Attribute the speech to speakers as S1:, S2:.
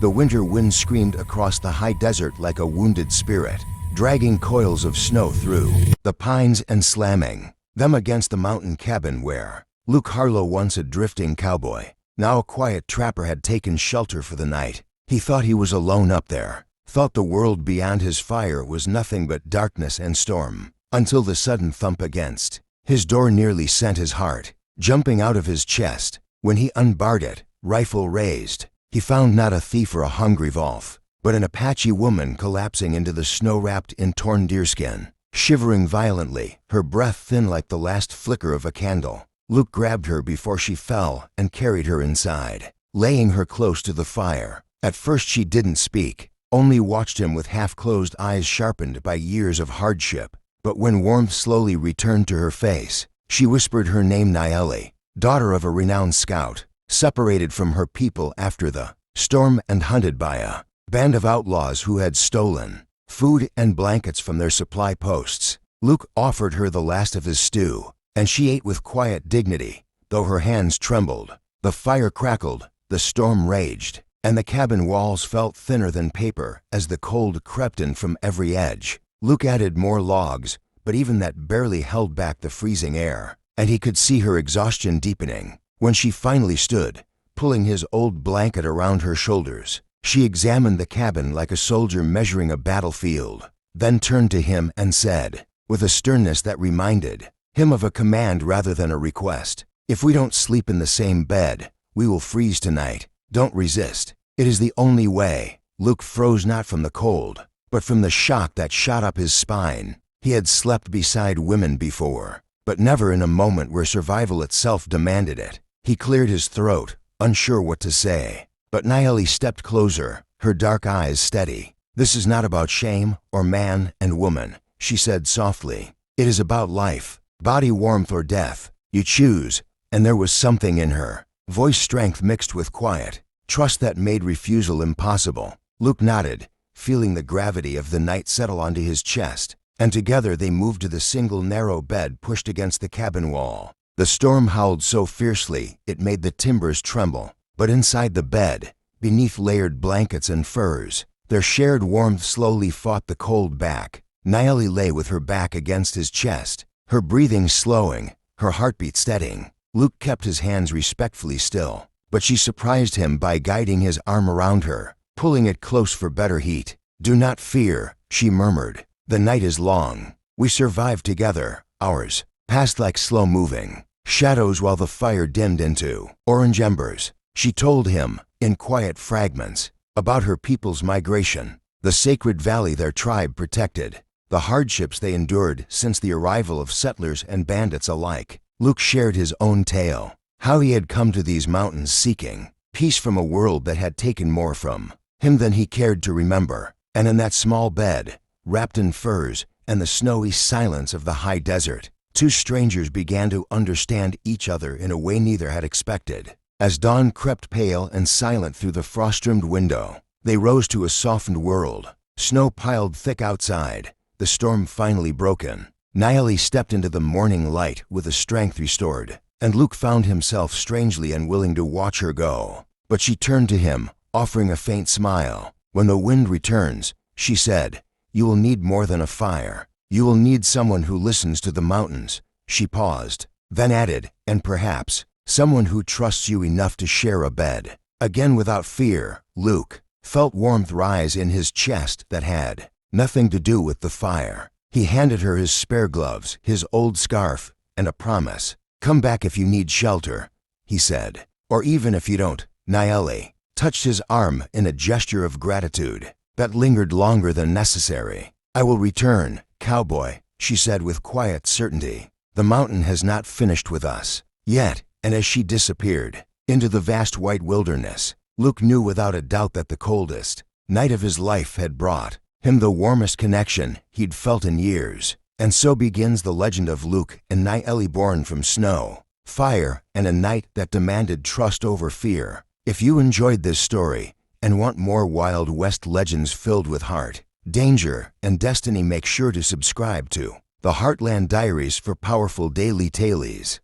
S1: The winter wind screamed across the high desert like a wounded spirit, dragging coils of snow through the pines and slamming them against the mountain cabin where Luke Harlow, once a drifting cowboy, now a quiet trapper, had taken shelter for the night. He thought he was alone up there, thought the world beyond his fire was nothing but darkness and storm, until the sudden thump against his door nearly sent his heart jumping out of his chest. When he unbarred it, rifle raised, he found not a thief or a hungry wolf, but an Apache woman collapsing into the snow wrapped in torn deerskin, shivering violently, her breath thin like the last flicker of a candle. Luke grabbed her before she fell and carried her inside, laying her close to the fire. At first she didn't speak, only watched him with half-closed eyes sharpened by years of hardship. But when warmth slowly returned to her face, she whispered her name: Naeli, daughter of a renowned scout, separated from her people after the storm and hunted by a band of outlaws who had stolen food and blankets from their supply posts. Luke offered her the last of his stew, and she ate with quiet dignity, though her hands trembled. The fire crackled, the storm raged, and the cabin walls felt thinner than paper as the cold crept in from every edge. Luke added more logs, but even that barely held back the freezing air, and he could see her exhaustion deepening. When she finally stood, pulling his old blanket around her shoulders, she examined the cabin like a soldier measuring a battlefield, then turned to him and said, with a sternness that reminded him of a command rather than a request, "If we don't sleep in the same bed, we will freeze tonight. Don't resist. It is the only way." Luke froze, not from the cold, but from the shock that shot up his spine. He had slept beside women before, but never in a moment where survival itself demanded it. He cleared his throat, unsure what to say. But Naeli stepped closer, her dark eyes steady. "This is not about shame or man and woman," she said softly. "It is about life, body warmth or death. You choose." And there was something in her voice, strength mixed with quiet, trust that made refusal impossible. Luke nodded, feeling the gravity of the night settle onto his chest, and together they moved to the single narrow bed pushed against the cabin wall. The storm howled so fiercely it made the timbers tremble, but inside the bed, beneath layered blankets and furs, their shared warmth slowly fought the cold back. Naeli lay with her back against his chest, her breathing slowing, her heartbeat steadying. Luke kept his hands respectfully still, but she surprised him by guiding his arm around her, pulling it close for better heat. "Do not fear," she murmured. "The night is long. We survived together. Hours passed like slow-moving shadows while the fire dimmed into orange embers." She told him, in quiet fragments, about her people's migration, the sacred valley their tribe protected, the hardships they endured since the arrival of settlers and bandits alike. Luke shared his own tale, how he had come to these mountains seeking peace from a world that had taken more from him than he cared to remember. And in that small bed, wrapped in furs and the snowy silence of the high desert, two strangers began to understand each other in a way neither had expected. As dawn crept pale and silent through the frost-rimmed window, they rose to a softened world. Snow piled thick outside, the storm finally broken. Naeli stepped into the morning light with a strength restored, and Luke found himself strangely unwilling to watch her go. But she turned to him, offering a faint smile. "When the wind returns," she said, "you will need more than a fire. You will need someone who listens to the mountains." She paused, then added, "And perhaps someone who trusts you enough to share a bed." Again, without fear, Luke felt warmth rise in his chest that had nothing to do with the fire. He handed her his spare gloves, his old scarf, and a promise. "Come back if you need shelter," he said. "Or even if you don't." Naeli touched his arm in a gesture of gratitude that lingered longer than necessary. "I will return, cowboy," she said with quiet certainty. "The mountain has not finished with us yet." And as she disappeared into the vast white wilderness, Luke knew without a doubt that the coldest night of his life had brought him the warmest connection he'd felt in years. And so begins the legend of Luke and Naeli, born from snow, fire, and a night that demanded trust over fear. If you enjoyed this story and want more Wild West legends filled with heart, danger, and destiny, make sure to subscribe to the Heartland Diaries for powerful daily tales.